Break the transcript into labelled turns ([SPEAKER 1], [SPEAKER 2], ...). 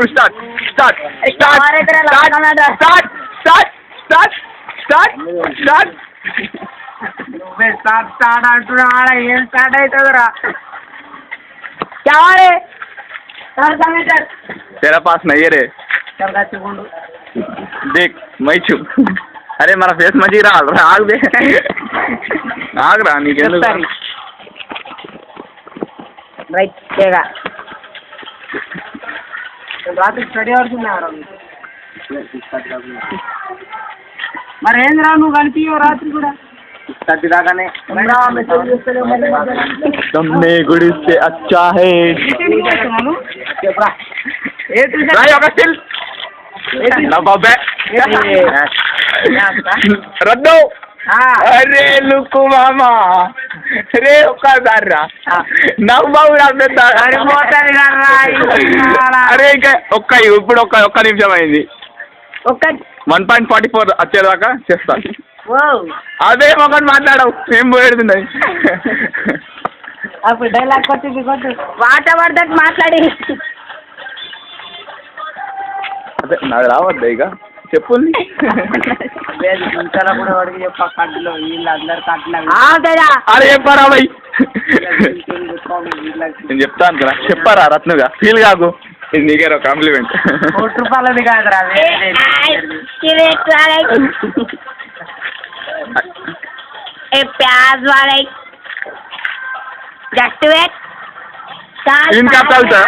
[SPEAKER 1] ఇప్పుడు start start start start start start start start
[SPEAKER 2] start start అంటున్నా ఏం start అవుతుందిరా
[SPEAKER 1] तेरा पास नहीं है रे देख मैं चुप अरे मेरा फेस मजी रहा आग दे आग रहा नहीं क्या
[SPEAKER 2] రాత్రి స్టడీ ఆడుతున్నారు మరి ఏంద్రా నువ్వు కనిపించవు రాత్రి కూడా దాకానే
[SPEAKER 1] तुमने गुड़ी से अच्छा है रद्दो अरे लुक्कू मामा रे ఒక్కసారిరా నవ్వు అరే ఇంకా ఇప్పుడు ఒక్క నిమిషం అయింది 1.44 వచ్చేదాకా చేస్తాను అదే మొక్కని మాట్లాడవు ఏం పోయేడుతున్నాయి
[SPEAKER 2] అప్పుడు డైలాగ్ కొట్టింది కొట్టు వాట్ ఎవర్ దట్ మాట్లాడి
[SPEAKER 1] అదే నాకు రావద్దా ఇక చెప్పు
[SPEAKER 2] కూడా వాడికి చెప్ప కట్టులో వీళ్ళు అందరు కట్టిన
[SPEAKER 1] అరే చెప్పారా భయ్ నేను చెప్తాను కదా చెప్పారా రత్నుగా ఫీల్ కాకు ఇది నీకేరో కాంప్లిమెంట్
[SPEAKER 2] ₹1 కాదురా
[SPEAKER 3] प्याज वाले
[SPEAKER 1] इनका चलता